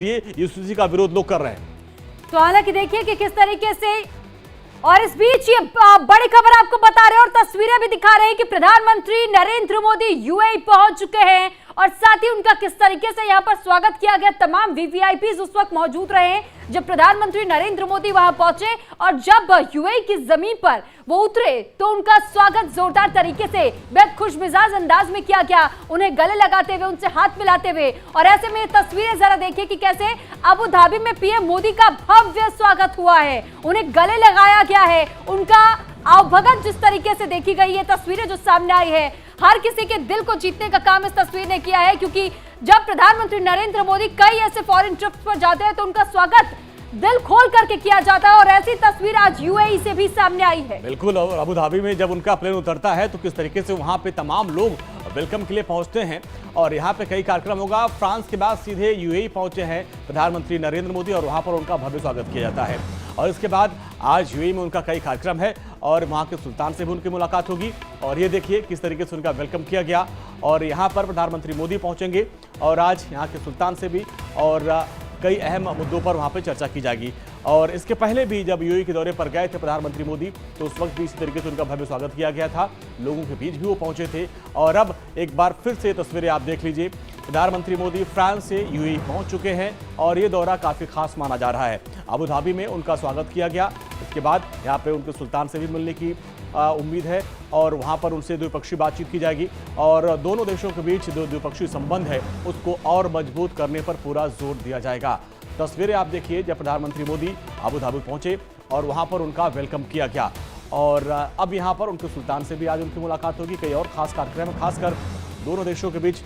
ये सूची का विरोध लोग कर रहे हैं। तो हालांकि देखिए कि किस तरीके से और इस बीच ये बड़ी खबर आपको बता रहे हैं और तस्वीरें भी दिखा रहे हैं कि प्रधानमंत्री नरेंद्र मोदी यूएई पहुंच चुके हैं और साथ ही उनका किस तरीके से यहां पर स्वागत किया गया। तमाम वीवीआईपी उस वक्त मौजूद रहे जब प्रधानमंत्री नरेंद्र मोदी वहां पहुंचे और जब यूएई की जमीन पर वो उतरे तो उनका स्वागत जोरदार तरीके से बेहद खुशमिजाज अंदाज में किया गया, उन्हें गले लगाते हुए, उनसे हाथ मिलाते हुए। और ऐसे में तस्वीरें जरा देखिए कि कैसे अबू धाबी में पीएम मोदी का भव्य स्वागत हुआ है, उन्हें गले लगाया गया है, उनका आवभगत जिस तरीके से देखी गई है, तस्वीरें जो सामने आई है, हर किसी के दिल को जीतने का काम इस तस्वीर ने किया है। क्योंकि जब प्रधानमंत्री नरेंद्र मोदी कई ऐसे फॉरेन ट्रिप्स पर जाते हैं तो उनका स्वागत दिल खोल करके किया जाता है और ऐसी तस्वीर आज यूएई से भी सामने आई है। बिल्कुल, और अबू धाबी में जब उनका प्लेन उतरता है तो किस तरीके से वहां पे तमाम लोग वेलकम के लिए पहुंचते हैं और यहाँ पे कई कार्यक्रम होगा। फ्रांस के बाद सीधे यूएई पहुंचे हैं प्रधानमंत्री नरेंद्र मोदी और वहां पर उनका भव्य स्वागत किया जाता है। और इसके बाद आज यूएई में उनका कई कार्यक्रम है और वहां के सुल्तान से भी उनकी मुलाकात होगी। और ये देखिए किस तरीके से उनका वेलकम किया गया और यहाँ पर प्रधानमंत्री मोदी पहुंचेंगे और आज यहाँ के सुल्तान से भी और कई अहम मुद्दों पर वहाँ पे चर्चा की जाएगी। और इसके पहले भी जब यूएई के दौरे पर गए थे प्रधानमंत्री मोदी तो उस वक्त भी इसी तरीके से उनका भव्य स्वागत किया गया था, लोगों के बीच भी वो पहुंचे थे। और अब एक बार फिर से तस्वीरें आप देख लीजिए, प्रधानमंत्री मोदी फ्रांस से यूएई पहुंच चुके हैं और ये दौरा काफ़ी खास माना जा रहा है। अबू धाबी में उनका स्वागत किया गया, इसके बाद यहाँ पे उनके सुल्तान से भी मिलने की उम्मीद है और वहाँ पर उनसे द्विपक्षीय बातचीत की जाएगी और दोनों देशों के बीच जो द्विपक्षीय संबंध है उसको और मजबूत करने पर पूरा जोर दिया जाएगा। तस्वीरें आप देखिए जब प्रधानमंत्री मोदी अबू धाबी पहुंचे और वहां पर उनका वेलकम किया गया और अब यहां पर उनके सुल्तान से भी आज उनकी मुलाकात होगी। कई और खास कार्यक्रम, खासकर दोनों देशों के बीच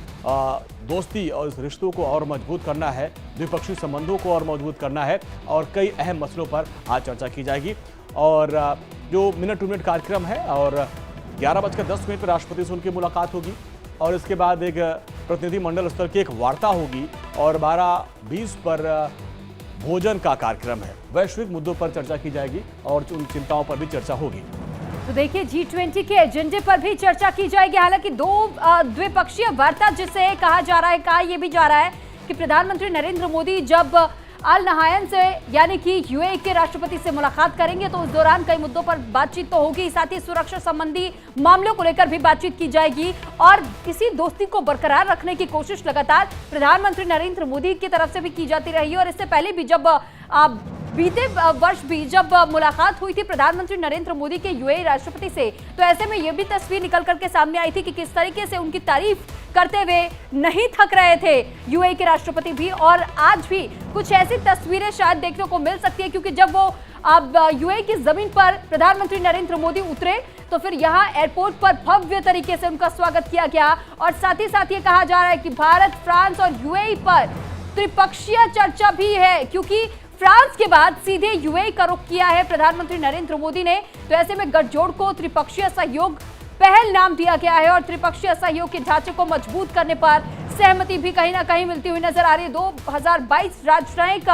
दोस्ती और इस रिश्तों को और मजबूत करना है, द्विपक्षीय संबंधों को और मजबूत करना है और कई अहम मसलों पर आज चर्चा की जाएगी। और जो मिनट टू मिनट कार्यक्रम है और 11:10 पर राष्ट्रपति से उनकी मुलाकात होगी और इसके बाद एक प्रतिनिधि मंडल स्तर की एक वार्ता होगी और 12:20 पर भोजन का कार्यक्रम है। वैश्विक मुद्दों पर चर्चा की जाएगी और उन चिंताओं पर भी चर्चा होगी। तो देखिए G20 के एजेंडे पर भी चर्चा की जाएगी। हालांकि द्विपक्षीय वार्ता जिसे कहा जा रहा है, कहा यह भी जा रहा है कि प्रधानमंत्री नरेंद्र मोदी जब अल नहायन से यानी कि यूएई के राष्ट्रपति से मुलाकात करेंगे तो उस दौरान कई मुद्दों पर बातचीत तो होगी, साथ ही सुरक्षा संबंधी मामलों को लेकर भी बातचीत की जाएगी और इसी दोस्ती को बरकरार रखने की कोशिश लगातार प्रधानमंत्री नरेंद्र मोदी की तरफ से भी की जाती रही है। और इससे पहले भी जब बीते वर्ष भी जब मुलाकात हुई थी प्रधानमंत्री नरेंद्र मोदी के यूएई राष्ट्रपति से तो ऐसे में यह भी तस्वीर निकल करके सामने आई थी कि किस तरीके से उनकी तारीफ करते हुए नहीं थक रहे थे यूएई के राष्ट्रपति भी। और आज भी कुछ ऐसी तस्वीरें शायद देखने को मिल सकती है क्योंकि जब वो अब यूएई की जमीन पर प्रधानमंत्री नरेंद्र मोदी उतरे तो फिर यहाँ एयरपोर्ट पर भव्य तरीके से उनका स्वागत किया गया और साथ ही साथ ये कहा जा रहा है कि भारत, फ्रांस और यूएई पर त्रिपक्षीय चर्चा भी है क्योंकि फ्रांस के बाद सीधे यूएई का रुख किया है प्रधानमंत्री नरेंद्र मोदी ने। तो ऐसे में गठजोड़ को त्रिपक्षीय सहयोग पहल नाम दिया गया है और त्रिपक्षीय सहयोग के ढांचे को मजबूत करने पर सहमति भी कहीं ना कहीं मिलती हुई नजर आ रही है। 2022 राजनयिक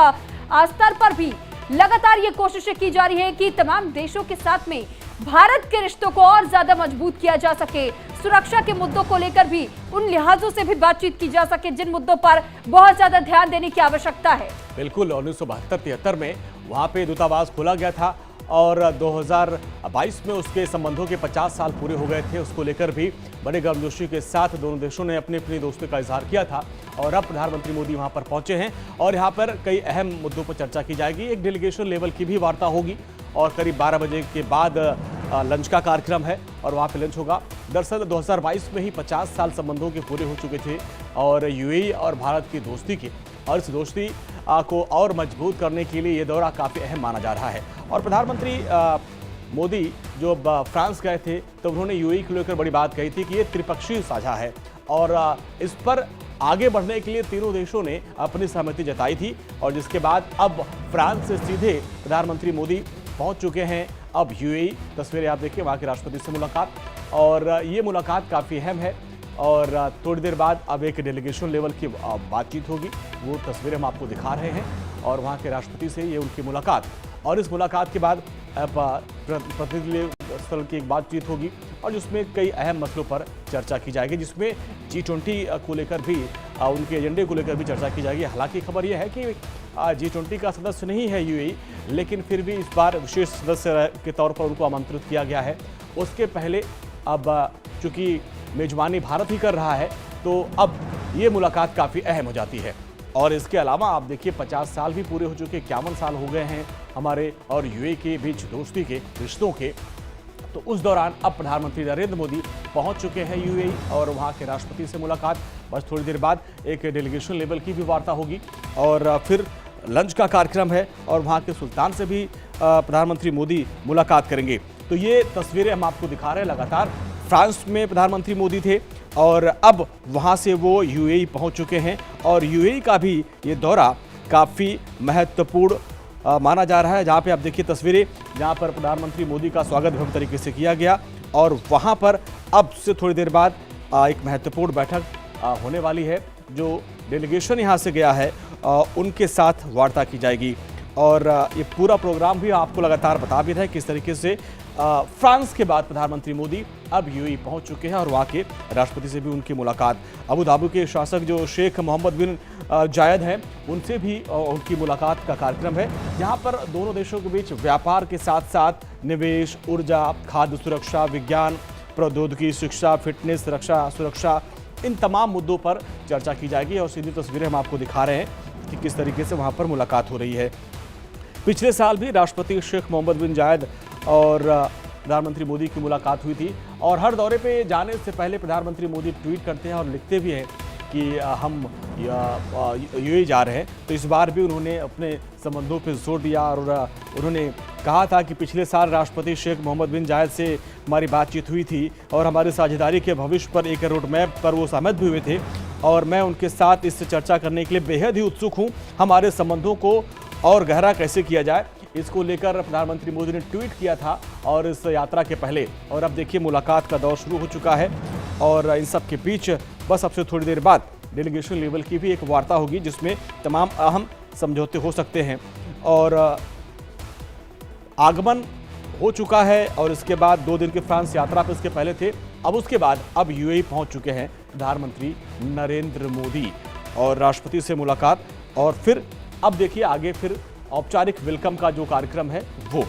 स्तर पर भी लगातार ये कोशिशें की जा रही है कि तमाम देशों के साथ में भारत के रिश्तों को और ज्यादा मजबूत किया जा सके, सुरक्षा के मुद्दों को लेकर भी उन लिहाजों से भी बातचीत की जा सके जिन मुद्दों पर बहुत ज्यादा ध्यान देने की आवश्यकता है। बिल्कुल, 1972-73 में वहां पे दूतावास खोला गया था और 2022 में उसके संबंधों के 50 साल पूरे हो गए थे। उसको लेकर भी बड़े गर्मजोशी के साथ दोनों देशों ने अपनी अपनी दोस्ती का इजहार किया था और अब प्रधानमंत्री मोदी वहां पर पहुंचे हैं और यहां पर कई अहम मुद्दों पर चर्चा की जाएगी। एक डेलीगेशन लेवल की भी वार्ता होगी और करीब 12 बजे के बाद लंच का कार्यक्रम है और वहाँ पे लंच होगा। दरअसल 2022 में ही 50 साल संबंधों के पूरे हो चुके थे और यूएई और भारत की दोस्ती के और इस दोस्ती को और मजबूत करने के लिए ये दौरा काफ़ी अहम माना जा रहा है। और प्रधानमंत्री मोदी जो फ्रांस गए थे तो उन्होंने यूएई को लेकर बड़ी बात कही थी कि ये त्रिपक्षीय साझा है और इस पर आगे बढ़ने के लिए तीनों देशों ने अपनी सहमति जताई थी और जिसके बाद अब फ्रांस से सीधे प्रधानमंत्री मोदी पहुंच चुके हैं अब यूएई। तस्वीरें आप देखिए, वहाँ के राष्ट्रपति से मुलाकात और ये मुलाकात काफ़ी अहम है और थोड़ी देर बाद अब एक डेलीगेशन लेवल की बातचीत होगी, वो तस्वीरें हम आपको दिखा रहे हैं और वहाँ के राष्ट्रपति से ये उनकी मुलाकात और इस मुलाकात के बाद प्रतिनिधि स्थल की एक बातचीत होगी और जिसमें कई अहम मसलों पर चर्चा की जाएगी, जिसमें G20 को लेकर भी उनके एजेंडे को लेकर भी चर्चा की जाएगी। हालांकि खबर यह है कि G20 का सदस्य नहीं है यूएई, लेकिन फिर भी इस बार विशेष सदस्य के तौर पर उनको आमंत्रित किया गया है। उसके पहले अब चूंकि मेजबानी भारत ही कर रहा है, तो अब ये मुलाकात काफ़ी अहम हो जाती है। और इसके अलावा आप देखिए 50 साल भी पूरे हो चुके, 51 साल हो गए हैं हमारे और यूएई के बीच दोस्ती के रिश्तों के। तो उस दौरान अब प्रधानमंत्री नरेंद्र मोदी पहुंच चुके हैं यूएई और वहां के राष्ट्रपति से मुलाकात। बस थोड़ी देर बाद एक डेलीगेशन लेवल की भी वार्ता होगी और फिर लंच का कार्यक्रम है और वहां के सुल्तान से भी प्रधानमंत्री मोदी मुलाकात करेंगे। तो ये तस्वीरें हम आपको दिखा रहे हैं। लगातार फ्रांस में प्रधानमंत्री मोदी थे और अब वहां से वो यूएई पहुंच चुके हैं और यूएई का भी ये दौरा काफ़ी महत्वपूर्ण माना जा रहा है। जहां पे आप देखिए तस्वीरें, जहां पर प्रधानमंत्री मोदी का स्वागत भव्य तरीके से किया गया और वहां पर अब से थोड़ी देर बाद एक महत्वपूर्ण बैठक होने वाली है। जो डेलीगेशन यहां से गया है उनके साथ वार्ता की जाएगी और ये पूरा प्रोग्राम भी आपको लगातार बता भी रहे हैं किस तरीके से फ्रांस के बाद प्रधानमंत्री मोदी अब यूएई पहुंच चुके हैं और वहां के राष्ट्रपति से भी उनकी मुलाकात। अबू धाबी के शासक जो शेख मोहम्मद बिन जायद हैं, उनसे भी उनकी मुलाकात का कार्यक्रम है, जहां पर दोनों देशों के बीच व्यापार के साथ साथ निवेश, ऊर्जा, खाद्य सुरक्षा, विज्ञान, प्रौद्योगिकी, शिक्षा, फिटनेस, रक्षा, सुरक्षा, इन तमाम मुद्दों पर चर्चा की जाएगी। और सीधी तस्वीरें हम आपको दिखा रहे हैं कि किस तरीके से वहां पर मुलाकात हो रही है। पिछले साल भी राष्ट्रपति शेख मोहम्मद बिन जायद और प्रधानमंत्री मोदी की मुलाकात हुई थी और हर दौरे पे जाने से पहले प्रधानमंत्री मोदी ट्वीट करते हैं और लिखते भी हैं कि हम यूएई जा रहे हैं। तो इस बार भी उन्होंने अपने संबंधों पे जोर दिया और उन्होंने कहा था कि पिछले साल राष्ट्रपति शेख मोहम्मद बिन जायद से हमारी बातचीत हुई थी और हमारी साझेदारी के भविष्य पर एक रोड मैप पर वो सहमत भी हुए थे और मैं उनके साथ इस चर्चा करने के लिए बेहद ही उत्सुक हूँ। हमारे संबंधों को और गहरा कैसे किया जाए, इसको लेकर प्रधानमंत्री मोदी ने ट्वीट किया था और इस यात्रा के पहले। और अब देखिए मुलाकात का दौर शुरू हो चुका है और इन सब के बीच बस अब से थोड़ी देर बाद डेलीगेशन लेवल की भी एक वार्ता होगी, जिसमें तमाम अहम समझौते हो सकते हैं। और आगमन हो चुका है और इसके बाद 2 दिन की फ्रांस यात्रा पर इसके पहले थे। अब उसके बाद अब यूएई पहुंच चुके हैं प्रधानमंत्री नरेंद्र मोदी और राष्ट्रपति से मुलाकात। और फिर अब देखिए आगे फिर औपचारिक वेलकम का जो कार्यक्रम है वो।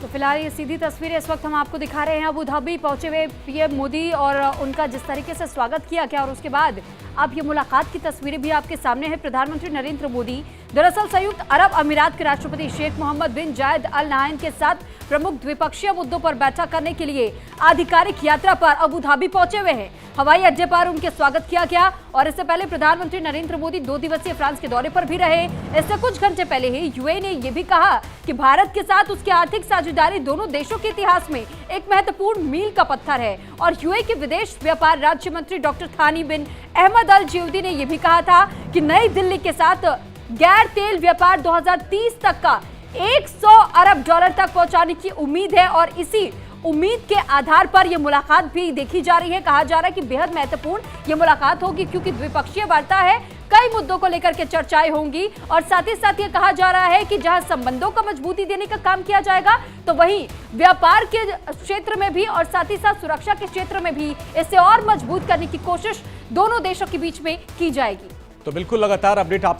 तो फिलहाल ये सीधी तस्वीरें इस वक्त हम आपको दिखा रहे हैं अबू धाबी पहुंचे हुए पीएम मोदी और उनका जिस तरीके से स्वागत किया गया और उसके बाद अब ये मुलाकात की तस्वीरें भी आपके सामने है। प्रधानमंत्री नरेंद्र मोदी दरअसल संयुक्त अरब अमीरात के राष्ट्रपति शेख मोहम्मद बिन जायद अल नाहयान के साथ प्रमुख द्विपक्षीय मुद्दों पर बैठक करने के लिए आधिकारिक यात्रा पर अबू धाबी पहुंचे हुए हैं। हवाई अड्डे पर उनके स्वागत किया गया और इससे पहले प्रधानमंत्री नरेंद्र मोदी 2 दिवसीय फ्रांस के दौरे पर भी रहे। इससे कुछ घंटे पहले ही यूएई ने यह भी कहा कि भारत के साथ उसकी आर्थिक साझेदारी दोनों देशों के इतिहास में एक महत्वपूर्ण मील का पत्थर है। और यूएई के विदेश व्यापार राज्य मंत्री डॉक्टर थानी बिन अहमद अल जीउदी ने यह भी कहा था कि नई दिल्ली के साथ गैर तेल व्यापार 2030 तक का 100 अरब डॉलर तक पहुंचाने की उम्मीद है और इसी उम्मीद के आधार पर यह मुलाकात भी देखी जा रही है। कहा जा रहा है कि बेहद महत्वपूर्ण यह मुलाकात होगी क्योंकि द्विपक्षीय वार्ता है, कई मुद्दों को लेकर के चर्चाएं होंगी और साथ ही साथ ये कहा जा रहा है कि जहां संबंधों को मजबूती देने का काम किया जाएगा तो वहीं व्यापार के क्षेत्र में भी और साथ ही साथ सुरक्षा के क्षेत्र में भी इसे और मजबूत करने की कोशिश दोनों देशों के बीच में की जाएगी। तो बिल्कुल लगातार अपडेट आप